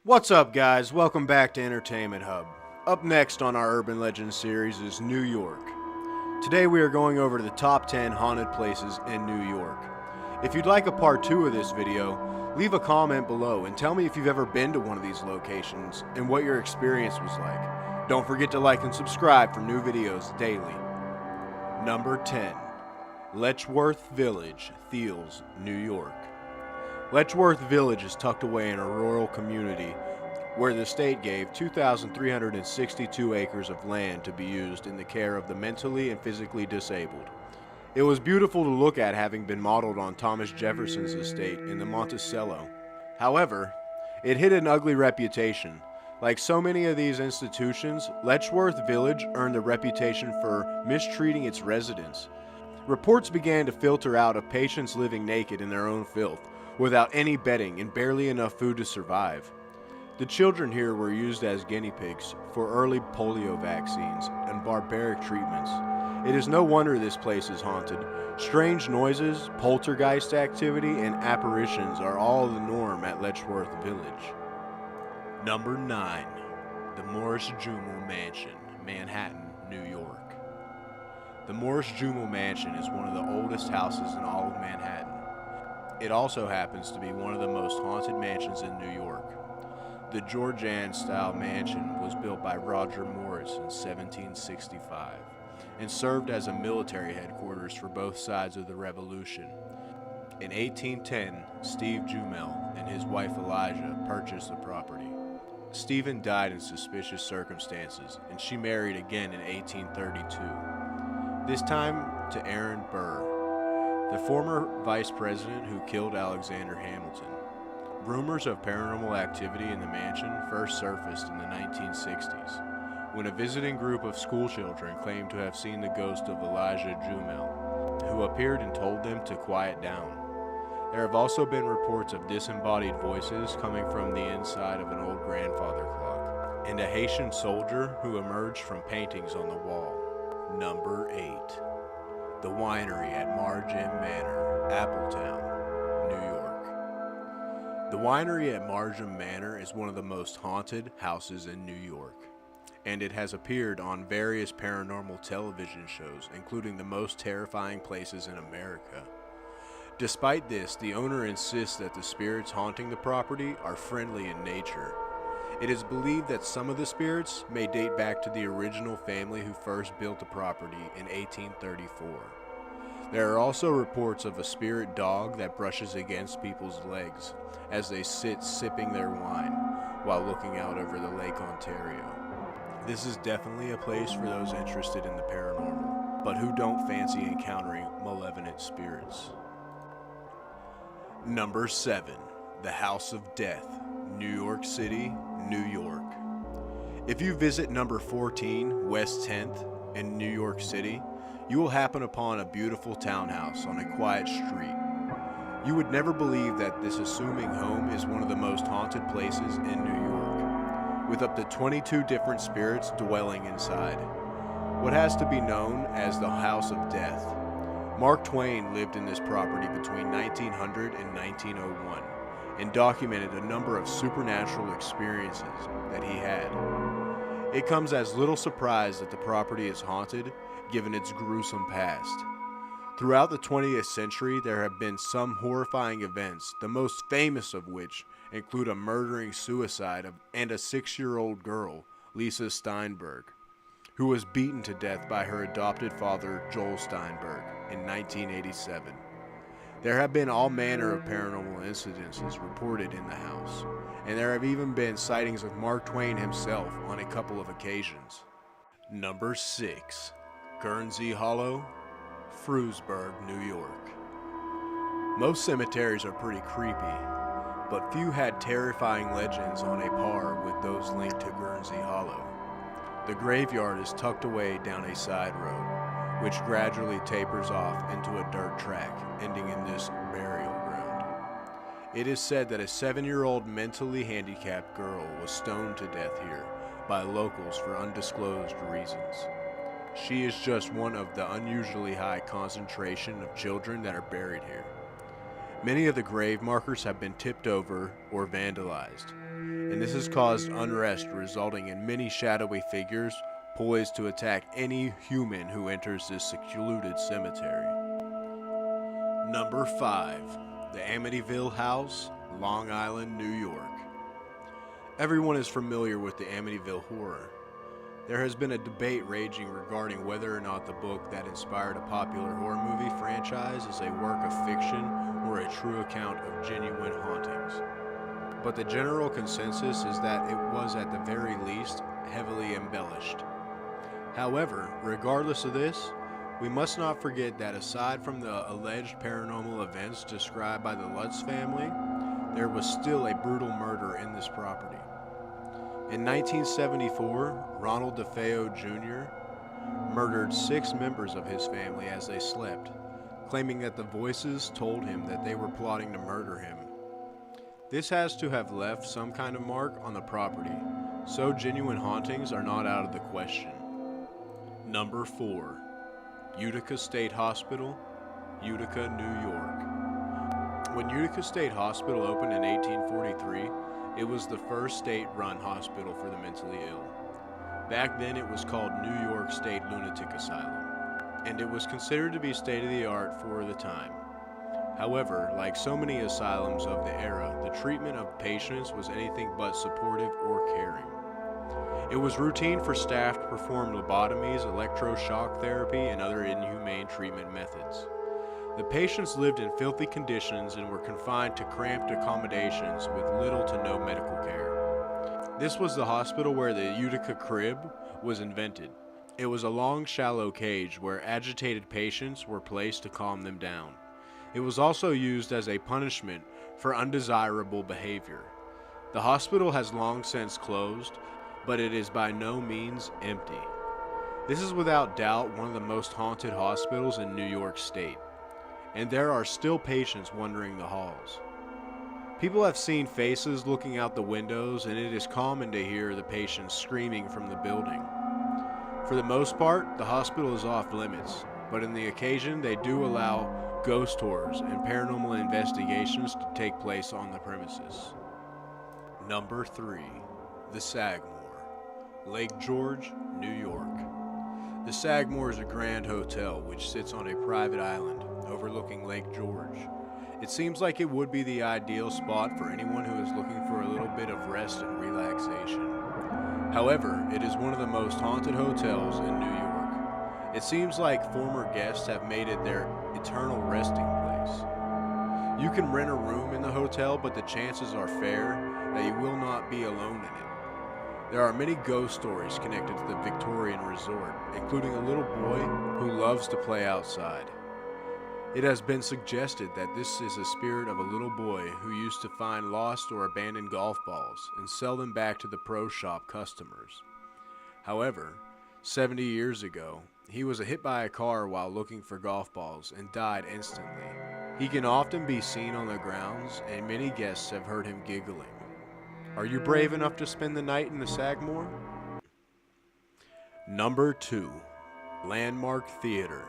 What's up, guys? Welcome back to Entertainment Hub. Up next on our Urban Legends series is New York. Today we are going over the top 10 haunted places in New York. If you'd like a part 2 of this video, leave a comment below and tell me if you've ever been to one of these locations and what your experience was like. Don't forget to like and subscribe for new videos daily. Number 10. Letchworth Village, Thiels, New York. Letchworth Village is tucked away in a rural community where the state gave 2,362 acres of land to be used in the care of the mentally and physically disabled. It was beautiful to look at, having been modeled on Thomas Jefferson's estate in the Monticello. However, it had an ugly reputation. Like so many of these institutions, Letchworth Village earned a reputation for mistreating its residents. Reports began to filter out of patients living naked in their own filth, without any bedding and barely enough food to survive. The children here were used as guinea pigs for early polio vaccines and barbaric treatments. It is no wonder this place is haunted. Strange noises, poltergeist activity, and apparitions are all the norm at Letchworth Village. Number 9. The MorrisJumel Mansion, Manhattan, New York. The MorrisJumel Mansion is one of the oldest houses in all of Manhattan. It also happens to be one of the most haunted mansions in New York. The Georgian-style mansion was built by Roger Morris in 1765 and served as a military headquarters for both sides of the Revolution. In 1810, Steve Jumel and his wife Elijah purchased the property. Stephen died in suspicious circumstances, and she married again in 1832, this time to Aaron Burr, the former vice president who killed Alexander Hamilton. Rumors of paranormal activity in the mansion first surfaced in the 1960s, when a visiting group of schoolchildren claimed to have seen the ghost of Elijah Jumel, who appeared and told them to quiet down. There have also been reports of disembodied voices coming from the inside of an old grandfather clock, and a Haitian soldier who emerged from paintings on the wall. Number 8. The Winery at MorrisJumel Manor, Appletown, New York. The Winery at MorrisJumel Manor is one of the most haunted houses in New York, and it has appeared on various paranormal television shows, including The Most Terrifying Places in America. Despite this, the owner insists that the spirits haunting the property are friendly in nature. It is believed that some of the spirits may date back to the original family who first built the property in 1834. There are also reports of a spirit dog that brushes against people's legs as they sit sipping their wine while looking out over the Lake Ontario. This is definitely a place for those interested in the paranormal, but who don't fancy encountering malevolent spirits. Number 7. The House of Death, New York City, New York. If you visit number 14 West 10th in New York City, you will happen upon a beautiful townhouse on a quiet street. You would never believe that this assuming home is one of the most haunted places in New York, with up to 22 different spirits dwelling inside. What has to be known as the House of Death. Mark Twain lived in this property between 1900 and 1901 and documented a number of supernatural experiences that he had. It comes as little surprise that the property is haunted, given its gruesome past. Throughout the 20th century, there have been some horrifying events, the most famous of which include a murdering suicide and a 6-year-old girl, Lisa Steinberg, who was beaten to death by her adopted father, Joel Steinberg, in 1987. There have been all manner of paranormal incidences reported in the house, and there have even been sightings of Mark Twain himself on a couple of occasions. Number 6. Guernsey Hollow, Frewsburg, New York. Most cemeteries are pretty creepy, but few had terrifying legends on a par with those linked to Guernsey Hollow. The graveyard is tucked away down a side road, which gradually tapers off into a dirt track, ending in this burial ground. It is said that a 7-year-old mentally handicapped girl was stoned to death here by locals for undisclosed reasons. She is just one of the unusually high concentration of children that are buried here. Many of the grave markers have been tipped over or vandalized, and this has caused unrest, resulting in many shadowy figures poised to attack any human who enters this secluded cemetery. Number 5. The Amityville House, Long Island, New York. Everyone is familiar with the Amityville horror. There has been a debate raging regarding whether or not the book that inspired a popular horror movie franchise is a work of fiction or a true account of genuine hauntings. But the general consensus is that it was at the very least heavily embellished. However, regardless of this, we must not forget that aside from the alleged paranormal events described by the Lutz family, there was still a brutal murder in this property. In 1974, Ronald DeFeo Jr. murdered 6 members of his family as they slept, claiming that the voices told him that they were plotting to murder him. This has to have left some kind of mark on the property, so genuine hauntings are not out of the question. Number 4. Utica State Hospital, Utica, New York. When Utica State Hospital opened in 1843, it was the first state-run hospital for the mentally ill. Back then it was called New York State Lunatic Asylum, and it was considered to be state-of-the-art for the time. However, like so many asylums of the era, the treatment of patients was anything but supportive or caring. It was routine for staff to perform lobotomies, electroshock therapy, and other inhumane treatment methods. The patients lived in filthy conditions and were confined to cramped accommodations with little to no medical care. This was the hospital where the Utica crib was invented. It was a long, shallow cage where agitated patients were placed to calm them down. It was also used as a punishment for undesirable behavior. The hospital has long since closed, but it is by no means empty. This is without doubt one of the most haunted hospitals in New York State, and there are still patients wandering the halls. People have seen faces looking out the windows, and it is common to hear the patients screaming from the building. For the most part, the hospital is off limits, but on the occasion they do allow ghost tours and paranormal investigations to take place on the premises. Number 3. The Sagamore, Lake George, New York. The Sagamore is a grand hotel which sits on a private island overlooking Lake George. It seems like it would be the ideal spot for anyone who is looking for a little bit of rest and relaxation. However, it is one of the most haunted hotels in New York. It seems like former guests have made it their eternal resting place. You can rent a room in the hotel, but the chances are fair that you will not be alone in it. There are many ghost stories connected to the Victorian resort, including a little boy who loves to play outside. It has been suggested that this is the spirit of a little boy who used to find lost or abandoned golf balls and sell them back to the pro shop customers. However, 70 years ago, he was hit by a car while looking for golf balls and died instantly. He can often be seen on the grounds, and many guests have heard him giggling. Are you brave enough to spend the night in the Sagamore? Number 2. Landmark Theater,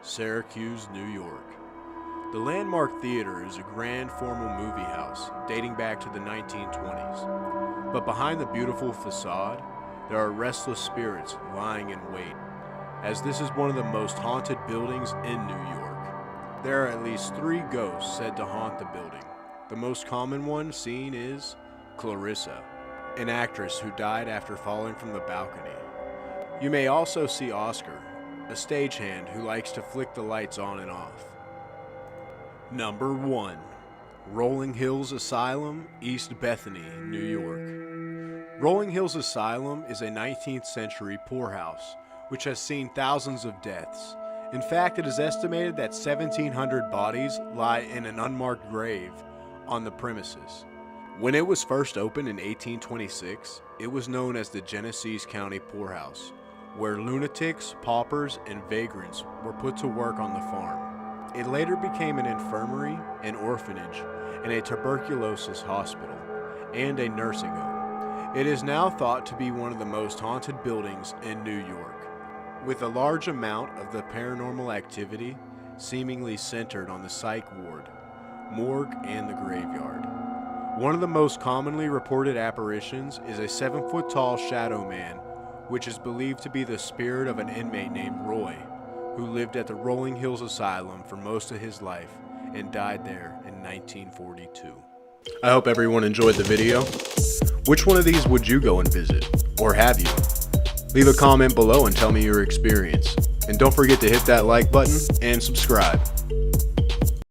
Syracuse, New York. The Landmark Theater is a grand formal movie house dating back to the 1920s. But behind the beautiful facade, there are restless spirits lying in wait, as this is one of the most haunted buildings in New York. There are at least 3 ghosts said to haunt the building. The most common one seen is Clarissa, an actress who died after falling from the balcony. You may also see Oscar, a stagehand who likes to flick the lights on and off. Number 1. Rolling Hills Asylum, East Bethany, New York. Rolling Hills Asylum is a 19th century poorhouse which has seen thousands of deaths. In fact, it is estimated that 1,700 bodies lie in an unmarked grave on the premises. When it was first opened in 1826, it was known as the Genesee County Poorhouse, where lunatics, paupers, and vagrants were put to work on the farm. It later became an infirmary, an orphanage, and a tuberculosis hospital, and a nursing home. It is now thought to be one of the most haunted buildings in New York, with a large amount of the paranormal activity seemingly centered on the psych ward, morgue, and the graveyard. One of the most commonly reported apparitions is a 7-foot-tall shadow man, which is believed to be the spirit of an inmate named Roy, who lived at the Rolling Hills Asylum for most of his life and died there in 1942. I hope everyone enjoyed the video. Which one of these would you go and visit? Or have you? Leave a comment below and tell me your experience. And don't forget to hit that like button and subscribe.